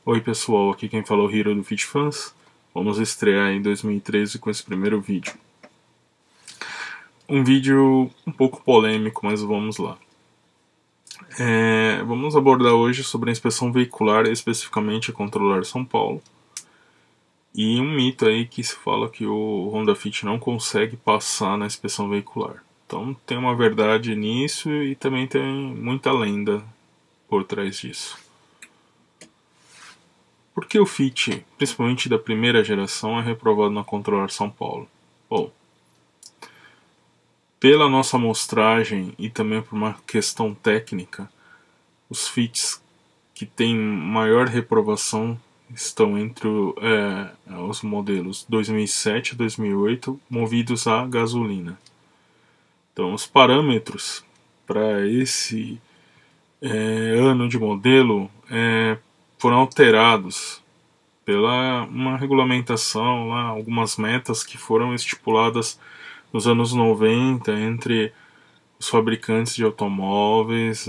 Oi pessoal, aqui quem fala é o Hiro do Fit Fans. Vamos estrear em 2013 com esse primeiro vídeo. Um vídeo um pouco polêmico, mas vamos lá. Vamos abordar hoje sobre a inspeção veicular, especificamente a Controlar São Paulo. E um mito aí que se fala que o Honda Fit não consegue passar na inspeção veicular. Então tem uma verdade nisso e também tem muita lenda por trás disso. Por que o Fit, principalmente da primeira geração, é reprovado na Controlar São Paulo? Bom, pela nossa amostragem e também por uma questão técnica, os Fits que têm maior reprovação estão entre os modelos 2007 e 2008 movidos a gasolina. Então, os parâmetros para esse ano de modelo foram alterados pela uma regulamentação, lá, algumas metas que foram estipuladas nos anos 90 entre os fabricantes de automóveis,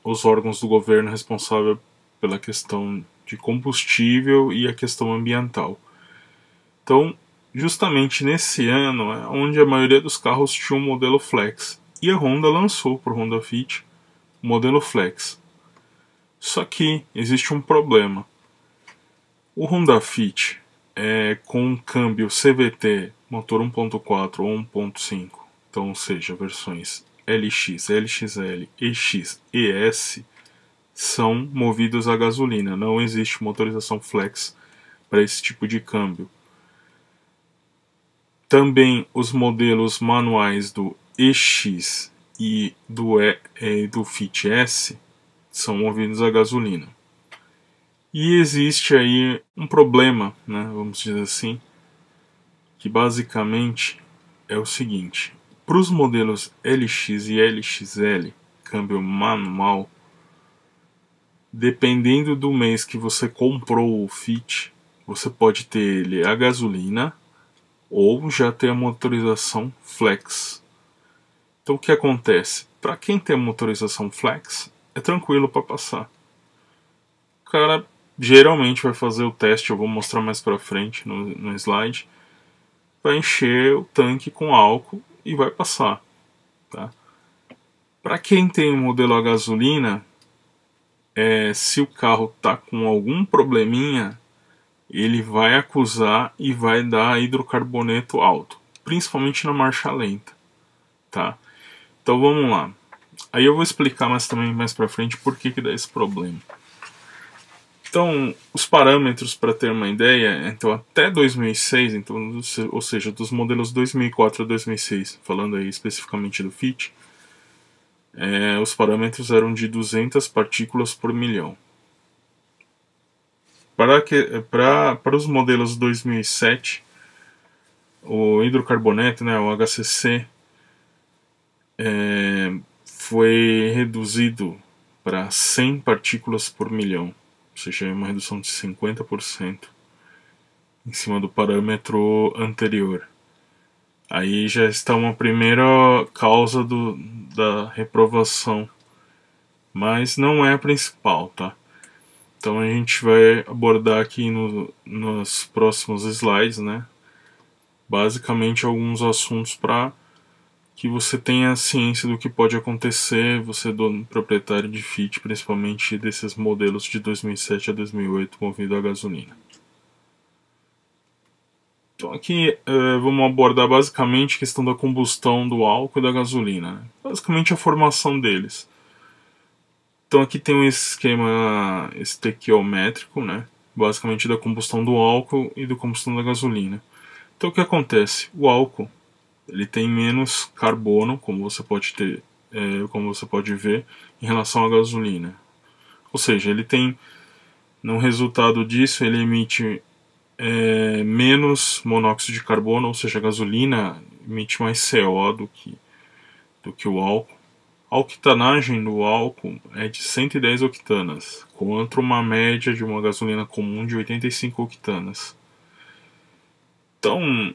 os órgãos do governo responsável pela questão de combustível e a questão ambiental. Então, justamente nesse ano é onde a maioria dos carros tinha um modelo Flex, e a Honda lançou para o Honda Fit o modelo Flex. Só que existe um problema. O Honda Fit com um câmbio CVT, motor 1.4 ou 1.5, então, ou seja, versões LX, LXL, EX e S, são movidos a gasolina. Não existe motorização flex para esse tipo de câmbio. Também os modelos manuais do EX e do Fit S são movidos a gasolina. E existe aí um problema, né, vamos dizer assim, que basicamente é o seguinte: para os modelos LX e LXL, câmbio manual, dependendo do mês que você comprou o Fit, você pode ter ele a gasolina ou já ter a motorização Flex. Então o que acontece? Para quem tem a motorização Flex, é tranquilo para passar. O cara geralmente vai fazer o teste, eu vou mostrar mais para frente no slide, vai encher o tanque com álcool e vai passar. Tá? Para quem tem o modelo a gasolina, se o carro está com algum probleminha, ele vai acusar e vai dar hidrocarboneto alto, principalmente na marcha lenta. Tá? Então vamos lá. Aí eu vou explicar também mais para frente por que dá esse problema. Então, os parâmetros, para ter uma ideia, então até 2006, então, ou seja, dos modelos 2004 a 2006, falando aí especificamente do Fit, os parâmetros eram de 200 partículas por milhão. Para os modelos 2007, o hidrocarboneto, né, o HCC, foi reduzido para 100 partículas por milhão, ou seja, uma redução de 50% em cima do parâmetro anterior. Aí já está uma primeira causa da reprovação, mas não é a principal, tá? Então a gente vai abordar aqui nos próximos slides, né? Basicamente alguns assuntos para que você tenha ciência do que pode acontecer, você dono proprietário de Fit, principalmente desses modelos de 2007 a 2008 movido a gasolina. Então aqui vamos abordar basicamente a questão da combustão do álcool e da gasolina, né? Basicamente a formação deles. Então aqui tem um esquema estequiométrico, né? Basicamente da combustão do álcool e da combustão da gasolina. Então o que acontece? O álcool ele tem menos carbono, como você pode ver, em relação à gasolina. Ou seja, ele tem, no resultado disso, ele emite menos monóxido de carbono, ou seja, a gasolina emite mais CO do que o álcool. A octanagem do álcool é de 110 octanas, contra uma média de uma gasolina comum de 85 octanas. Então,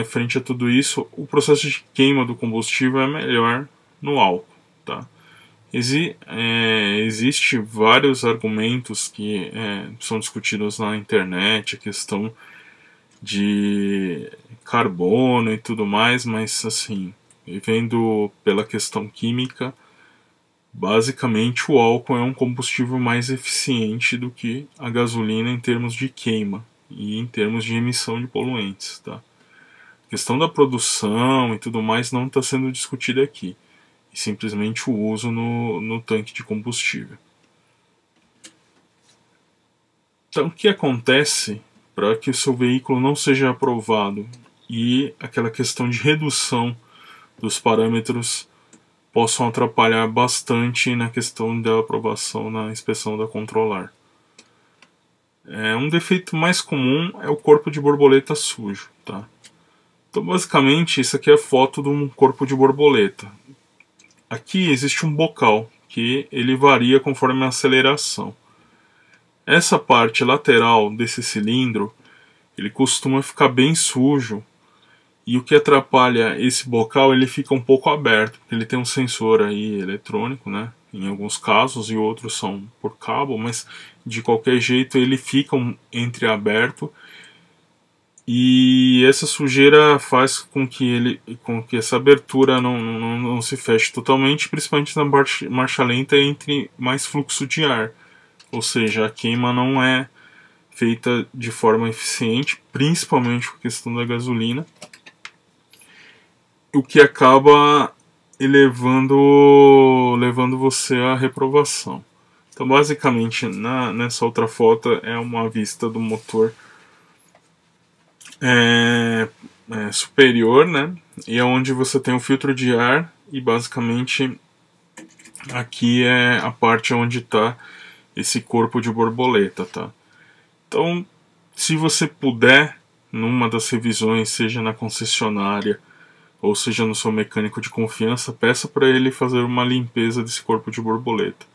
frente a tudo isso, o processo de queima do combustível é melhor no álcool. Tá? Existe vários argumentos que são discutidos na internet, a questão de carbono e tudo mais, mas assim, vendo pela questão química, basicamente o álcool é um combustível mais eficiente do que a gasolina em termos de queima e em termos de emissão de poluentes. Tá? A questão da produção e tudo mais não está sendo discutida aqui, e simplesmente o uso no tanque de combustível. Então, o que acontece para que o seu veículo não seja aprovado e aquela questão de redução dos parâmetros possam atrapalhar bastante na questão da aprovação na inspeção da Controlar? Um defeito mais comum é o corpo de borboleta sujo. Tá? Então, basicamente, isso aqui é a foto de um corpo de borboleta. Aqui existe um bocal que ele varia conforme a aceleração. Essa parte lateral desse cilindro, ele costuma ficar bem sujo, e o que atrapalha esse bocal, ele fica um pouco aberto, porque ele tem um sensor aí eletrônico, né? Em alguns casos, e outros são por cabo, mas de qualquer jeito ele fica entreaberto, e essa sujeira faz com que essa abertura não se feche totalmente, principalmente na marcha lenta, entre mais fluxo de ar. Ou seja, a queima não é feita de forma eficiente, principalmente com a questão da gasolina, o que acaba levando você à reprovação. Então, basicamente, nessa outra foto é uma vista do motor superior, né? E é onde você tem o filtro de ar, e basicamente aqui é a parte onde está esse corpo de borboleta, tá? Então, se você puder, numa das revisões, seja na concessionária ou seja no seu mecânico de confiança, peça para ele fazer uma limpeza desse corpo de borboleta.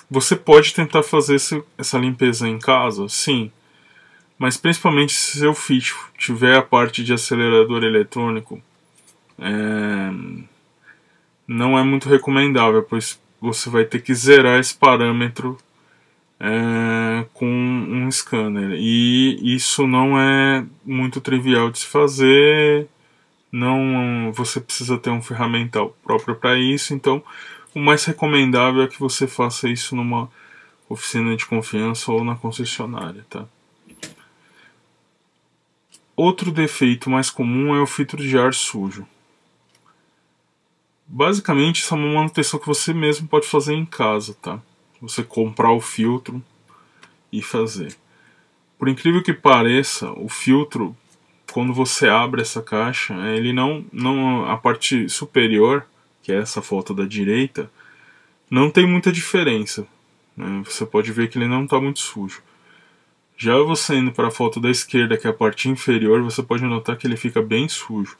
Você pode tentar fazer essa limpeza em casa? Sim. Mas principalmente se seu Fit tiver a parte de acelerador eletrônico, não é muito recomendável, pois você vai ter que zerar esse parâmetro com um scanner, e isso não é muito trivial de se fazer. Não, você precisa ter um ferramental próprio para isso, então o mais recomendável é que você faça isso numa oficina de confiança ou na concessionária. Tá? Outro defeito mais comum é o filtro de ar sujo. Basicamente, isso é uma manutenção que você mesmo pode fazer em casa, tá? Você comprar o filtro e fazer. Por incrível que pareça, o filtro, quando você abre essa caixa, ele não a parte superior, que é essa foto da direita, não tem muita diferença, né? Você pode ver que ele não está muito sujo. Já você indo para a foto da esquerda, que é a parte inferior, você pode notar que ele fica bem sujo.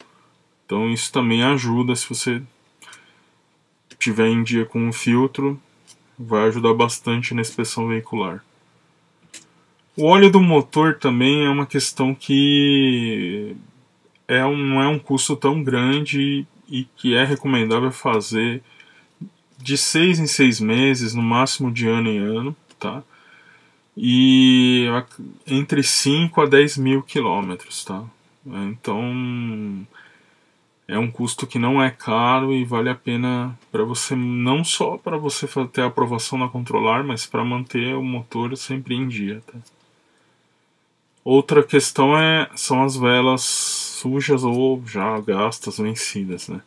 Então isso também ajuda, se você tiver em dia com um filtro, vai ajudar bastante na inspeção veicular. O óleo do motor também é uma questão que não é um custo tão grande, e que é recomendável fazer de 6 em 6 meses, no máximo de ano em ano, tá? E entre 5 a 10 mil quilômetros, tá? Então é um custo que não é caro e vale a pena para você, não só para você ter a aprovação na Controlar, mas para manter o motor sempre em dia, tá? Outra questão são as velas sujas ou já gastas, vencidas, né?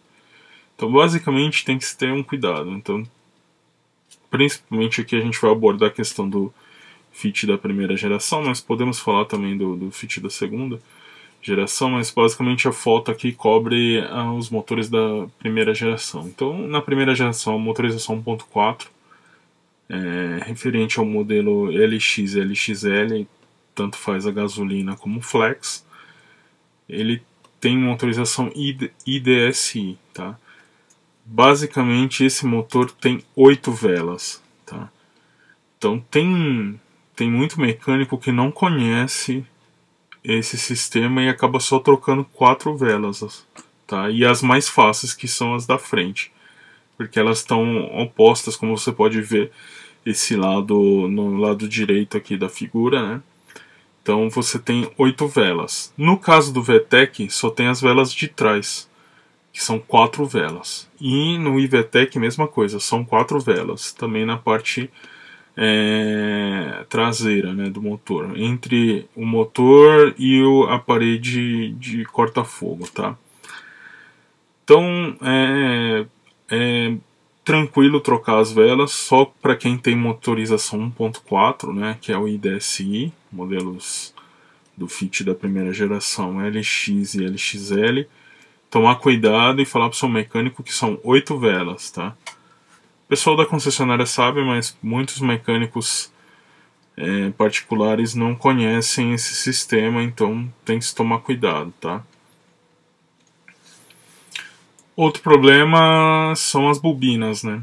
Então, basicamente, tem que se ter um cuidado. Então, principalmente aqui a gente vai abordar a questão do Fit da primeira geração, mas podemos falar também do Fit da segunda geração, mas basicamente a foto aqui cobre os motores da primeira geração. Então, na primeira geração, a motorização 1.4, referente ao modelo LX e LXL, tanto faz a gasolina como flex, ele tem motorização IDSI, tá? Basicamente esse motor tem 8 velas, tá? Então tem muito mecânico que não conhece esse sistema e acaba só trocando 4 velas, tá? E as mais fáceis, que são as da frente, porque elas estão opostas, como você pode ver esse lado no lado direito aqui da figura, né? Então você tem 8 velas. No caso do VTEC, só tem as velas de trás, que são 4 velas. E no IVTEC, mesma coisa, são 4 velas, também na parte traseira, né, do motor, entre o motor e a parede de corta-fogo, tá? Então é tranquilo trocar as velas, só para quem tem motorização 1.4, né, que é o IDSI, modelos do Fit da primeira geração LX e LXL. Tomar cuidado e falar para o seu mecânico que são 8 velas, tá? O pessoal da concessionária sabe, mas muitos mecânicos particulares não conhecem esse sistema, então tem que se tomar cuidado, tá? Outro problema são as bobinas, né?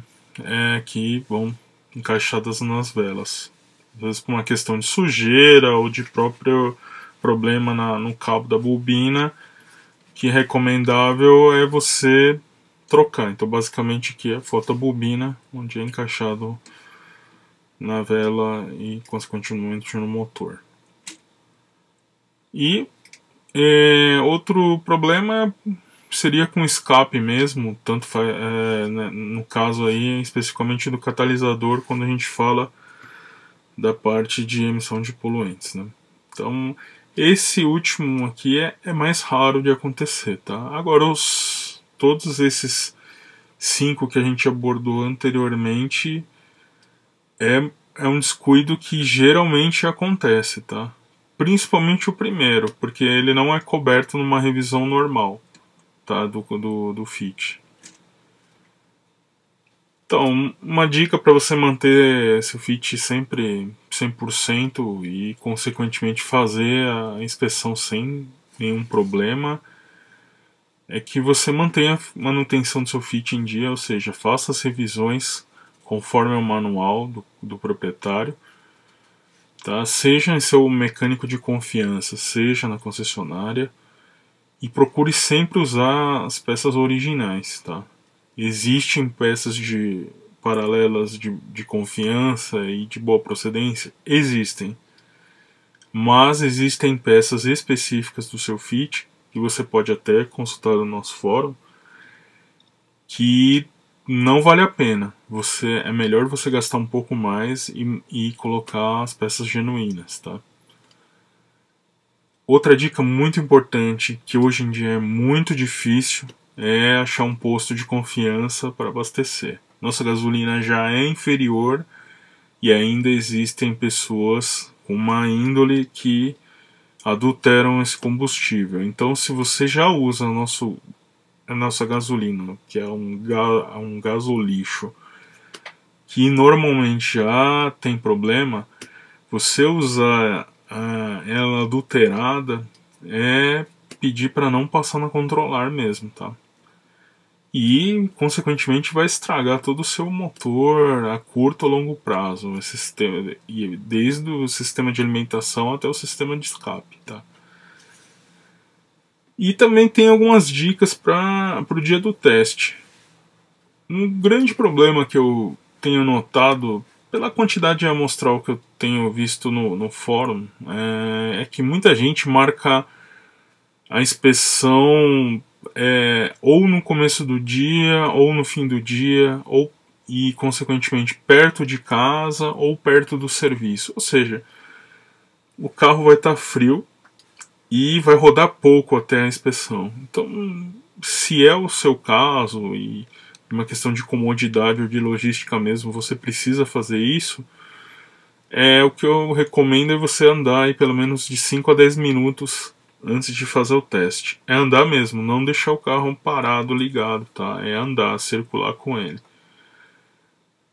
Que vão encaixadas nas velas. Às vezes por uma questão de sujeira ou de próprio problema no cabo da bobina, que é recomendável é você trocar. Então basicamente aqui é a foto da bobina, onde é encaixado na vela e consequentemente no motor. E outro problema seria com escape mesmo, tanto né, no caso aí especificamente do catalisador, quando a gente fala da parte de emissão de poluentes, né? Então esse último aqui é mais raro de acontecer, tá? Agora todos esses 5 que a gente abordou anteriormente é um descuido que geralmente acontece, tá? Principalmente o primeiro, porque ele não é coberto numa revisão normal, tá? Do FIT. Então, uma dica para você manter seu FIT sempre 100% e, consequentemente, fazer a inspeção sem nenhum problema é que você mantenha a manutenção do seu FIT em dia, ou seja, faça as revisões conforme o manual do proprietário, tá? Seja em seu mecânico de confiança, seja na concessionária, e procure sempre usar as peças originais, tá? Existem peças paralelas de confiança e de boa procedência? Existem. Mas existem peças específicas do seu FIT, que você pode até consultar no nosso fórum, que não vale a pena. É melhor você gastar um pouco mais e colocar as peças genuínas, tá? Outra dica muito importante, que hoje em dia é muito difícil, é achar um posto de confiança para abastecer. Nossa gasolina já é inferior e ainda existem pessoas com má índole que adulteram esse combustível. Então, se você já usa a nossa gasolina, que é um gasolixo, que normalmente já tem problema, você usar ela adulterada é pedir para não passar na controlar mesmo, tá? E consequentemente vai estragar todo o seu motor a curto ou longo prazo, desde o sistema de alimentação até o sistema de escape, tá? E também tem algumas dicas para o dia do teste. Um grande problema que eu tenho notado pela quantidade amostral que eu tenho visto no fórum é que muita gente marca a inspeção ou no começo do dia ou no fim do dia e consequentemente perto de casa ou perto do serviço, ou seja, o carro vai estar frio e vai rodar pouco até a inspeção. Então, se é o seu caso e uma questão de comodidade ou de logística mesmo, você precisa fazer isso, o que eu recomendo é você andar aí pelo menos de 5 a 10 minutos antes de fazer o teste. É andar mesmo, não deixar o carro parado, ligado, tá? É andar, circular com ele.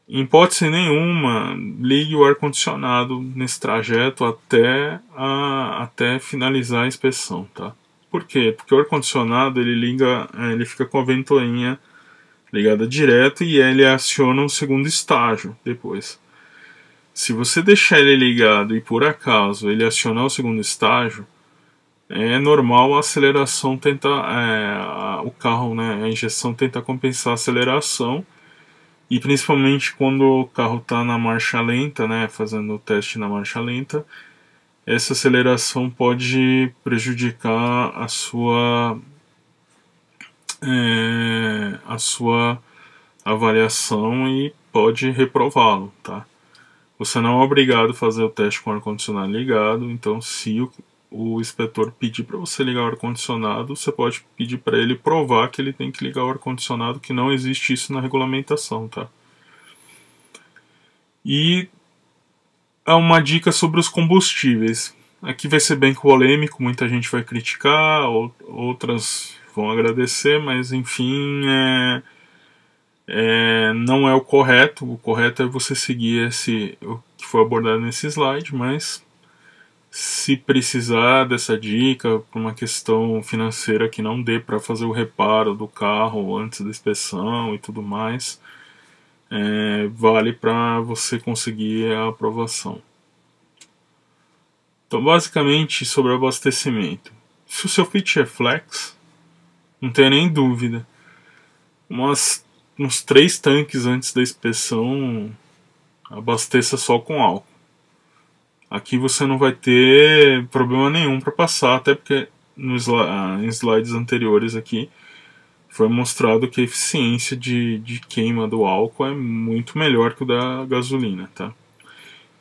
Em hipótese nenhuma, ligue o ar-condicionado nesse trajeto até finalizar a inspeção, tá? Por quê? Porque o ar-condicionado ele fica com a ventoinha ligada direto, e ele aciona o segundo estágio depois. Se você deixar ele ligado e por acaso ele acionar o segundo estágio, é normal a aceleração tentar, o carro, né, a injeção tentar compensar a aceleração, e principalmente quando o carro está na marcha lenta, né, fazendo o teste na marcha lenta, essa aceleração pode prejudicar a sua avaliação e pode reprová-lo, tá? Você não é obrigado a fazer o teste com o ar-condicionado ligado, então se o inspetor pedir para você ligar o ar-condicionado, você pode pedir para ele provar que ele tem que ligar o ar-condicionado, que não existe isso na regulamentação, tá? E há uma dica sobre os combustíveis. Aqui vai ser bem polêmico, muita gente vai criticar, outras vão agradecer, mas enfim, não é o correto. O correto é você seguir o que foi abordado nesse slide, mas se precisar dessa dica por uma questão financeira que não dê para fazer o reparo do carro antes da inspeção e tudo mais, vale para você conseguir a aprovação. Então, basicamente, sobre o abastecimento. Se o seu fit é flex, não tem nem dúvida. Uns 3 tanques antes da inspeção, abasteça só com álcool. Aqui você não vai ter problema nenhum para passar, até porque em slides anteriores aqui foi mostrado que a eficiência de queima do álcool é muito melhor que o da gasolina, tá?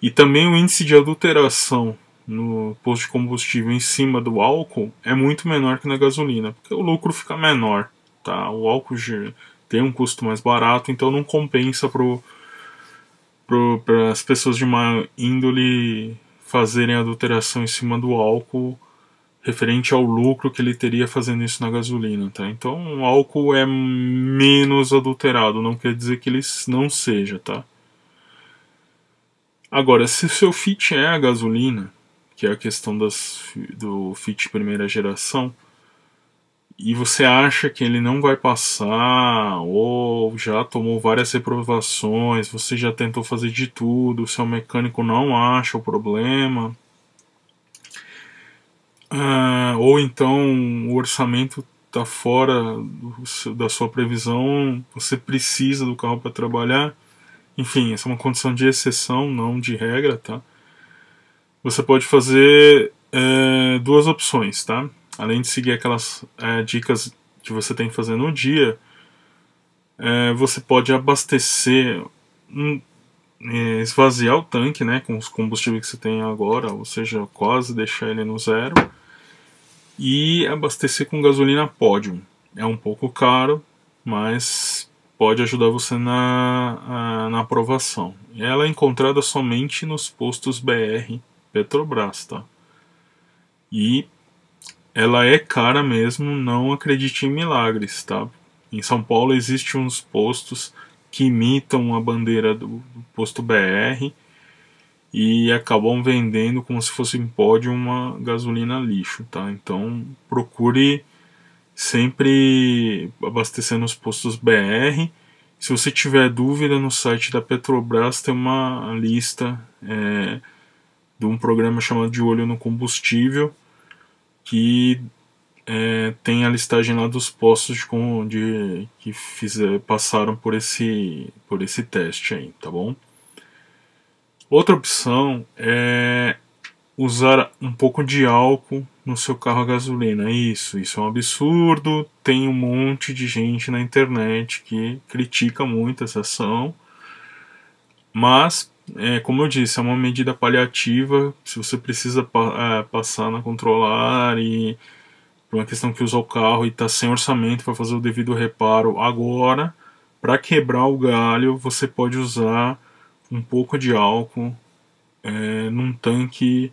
E também o índice de adulteração no posto de combustível em cima do álcool é muito menor que na gasolina, porque o lucro fica menor, tá? O álcool tem um custo mais barato, então não compensa para as pessoas de má índole fazerem adulteração em cima do álcool referente ao lucro que ele teria fazendo isso na gasolina, tá? Então o álcool é menos adulterado, não quer dizer que ele não seja, tá? Agora, se o seu fit é a gasolina, que é a questão do fit primeira geração, e você acha que ele não vai passar, ou já tomou várias reprovações, você já tentou fazer de tudo, o seu mecânico não acha o problema, ou então o orçamento está fora da sua previsão, você precisa do carro para trabalhar, enfim, essa é uma condição de exceção, não de regra, tá? Você pode fazer 2 opções, tá? Além de seguir aquelas dicas que você tem que fazer no dia, você pode abastecer, esvaziar o tanque, né, com os combustíveis que você tem agora, ou seja, quase deixar ele no zero, e abastecer com gasolina Podium. É um pouco caro, mas pode ajudar você na aprovação. Ela é encontrada somente nos postos BR Petrobras, tá? E ela é cara mesmo, não acredite em milagres, tá? Em São Paulo existem uns postos que imitam a bandeira do posto BR e acabam vendendo como se fosse em pódio uma gasolina lixo, tá? Então procure sempre abastecer nos postos BR. Se você tiver dúvida, no site da Petrobras tem uma lista de um programa chamado De Olho no Combustível, que tem a listagem lá dos postos que passaram por esse teste aí, tá bom? Outra opção é usar um pouco de álcool no seu carro a gasolina. Isso é um absurdo. Tem um monte de gente na internet que critica muito essa ação, mas como eu disse, é uma medida paliativa. Se você precisa passar na controlar e por uma questão que usa o carro e está sem orçamento para fazer o devido reparo agora, para quebrar o galho, você pode usar um pouco de álcool num tanque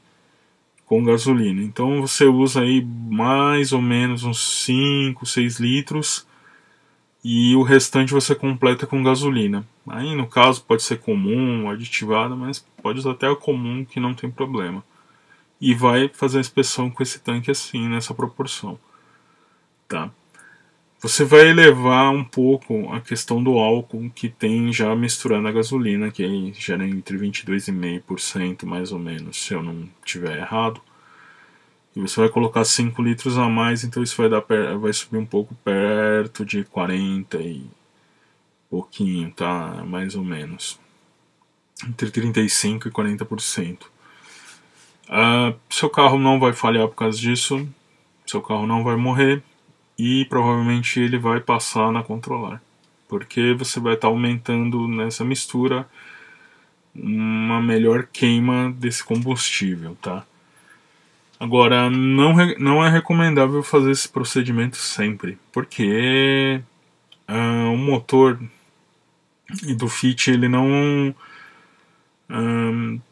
com gasolina. Então você usa aí mais ou menos uns 5, 6 litros e o restante você completa com gasolina. Aí no caso pode ser comum, aditivada, mas pode usar até a comum que não tem problema. E vai fazer a inspeção com esse tanque assim, nessa proporção. Tá? você vai elevar um pouco a questão do álcool que tem já misturando a gasolina, que aí gera entre 22,5% mais ou menos, se eu não estiver errado. E você vai colocar 5 litros a mais, então isso vai subir um pouco perto de 40 e pouquinho, tá? Mais ou menos. Entre 35% e 40%. Seu carro não vai falhar por causa disso, seu carro não vai morrer e provavelmente ele vai passar na controlar. Porque você vai estar aumentando nessa mistura uma melhor queima desse combustível, tá? Agora, não é recomendável fazer esse procedimento sempre, porque o motor do Fit ele não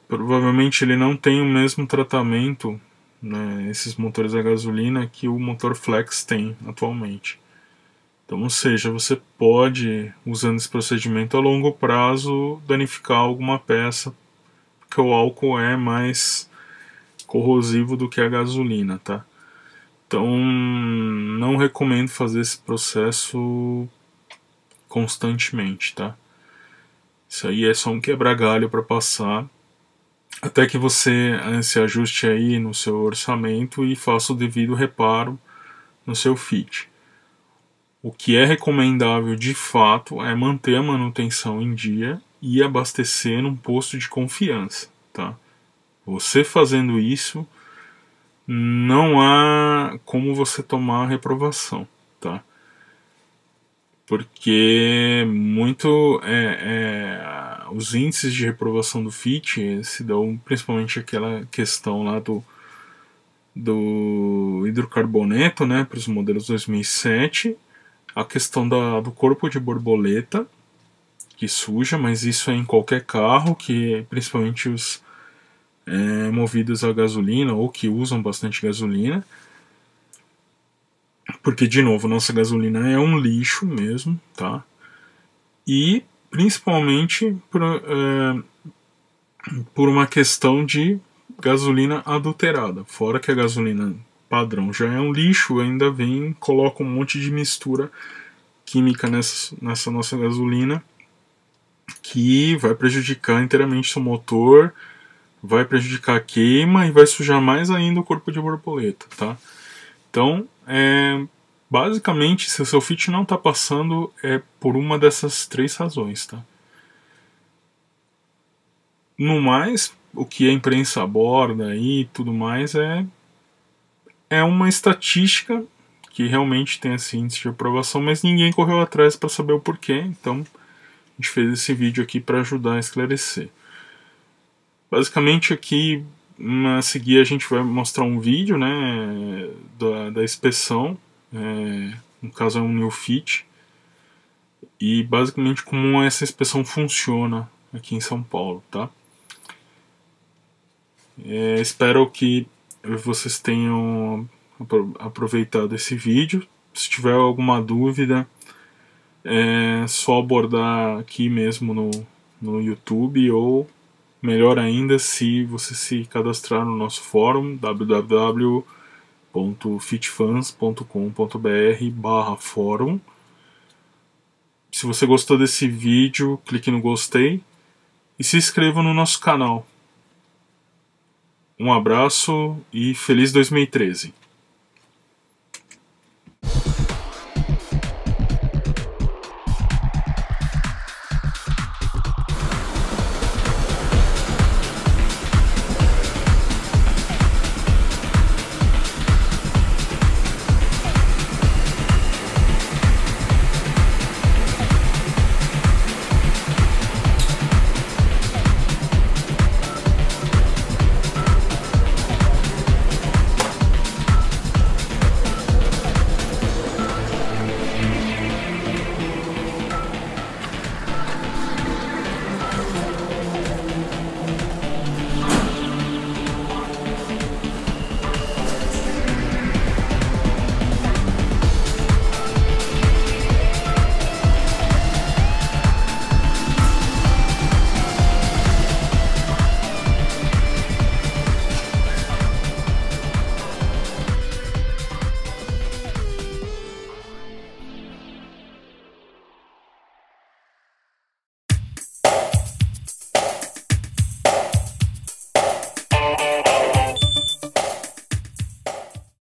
provavelmente ele não tem o mesmo tratamento, né, esses motores a gasolina que o motor flex tem atualmente. Então, ou seja, você pode, usando esse procedimento a longo prazo, danificar alguma peça, porque o álcool é mais corrosivo do que a gasolina, tá? Então, não recomendo fazer esse processo constantemente, tá? Isso aí é só um quebra-galho para passar, até que você se ajuste aí no seu orçamento e faça o devido reparo no seu Fit. O que é recomendável de fato é manter a manutenção em dia e abastecer num posto de confiança, tá? Você fazendo isso, não há como você tomar a reprovação, tá? Porque os índices de reprovação do Fit se dão principalmente aquela questão lá do hidrocarboneto, né, para os modelos 2007, a questão do corpo de borboleta que suja, mas isso é em qualquer carro, que principalmente os movidos a gasolina ou que usam bastante gasolina, porque de novo nossa gasolina é um lixo mesmo, tá? E principalmente por uma questão de gasolina adulterada. Fora que a gasolina padrão já é um lixo, ainda vem, coloca um monte de mistura química nessa nossa gasolina que vai prejudicar inteiramente seu motor, vai prejudicar a queima e vai sujar mais ainda o corpo de borboleta, tá? Então, basicamente, se o seu Fit não está passando, é por uma dessas 3 razões, tá? No mais, o que a imprensa aborda e tudo mais é uma estatística que realmente tem esse índice de aprovação, mas ninguém correu atrás para saber o porquê, então a gente fez esse vídeo aqui para ajudar a esclarecer. Basicamente aqui a seguir a gente vai mostrar um vídeo, né, da inspeção, no caso é um New Fit, e basicamente como essa inspeção funciona aqui em São Paulo, tá? Espero que vocês tenham aproveitado esse vídeo. Se tiver alguma dúvida, é só abordar aqui mesmo no YouTube, ou melhor ainda, se você se cadastrar no nosso fórum www.fitfans.com.br/fórum. Se você gostou desse vídeo, clique no gostei e se inscreva no nosso canal. Um abraço e feliz 2013!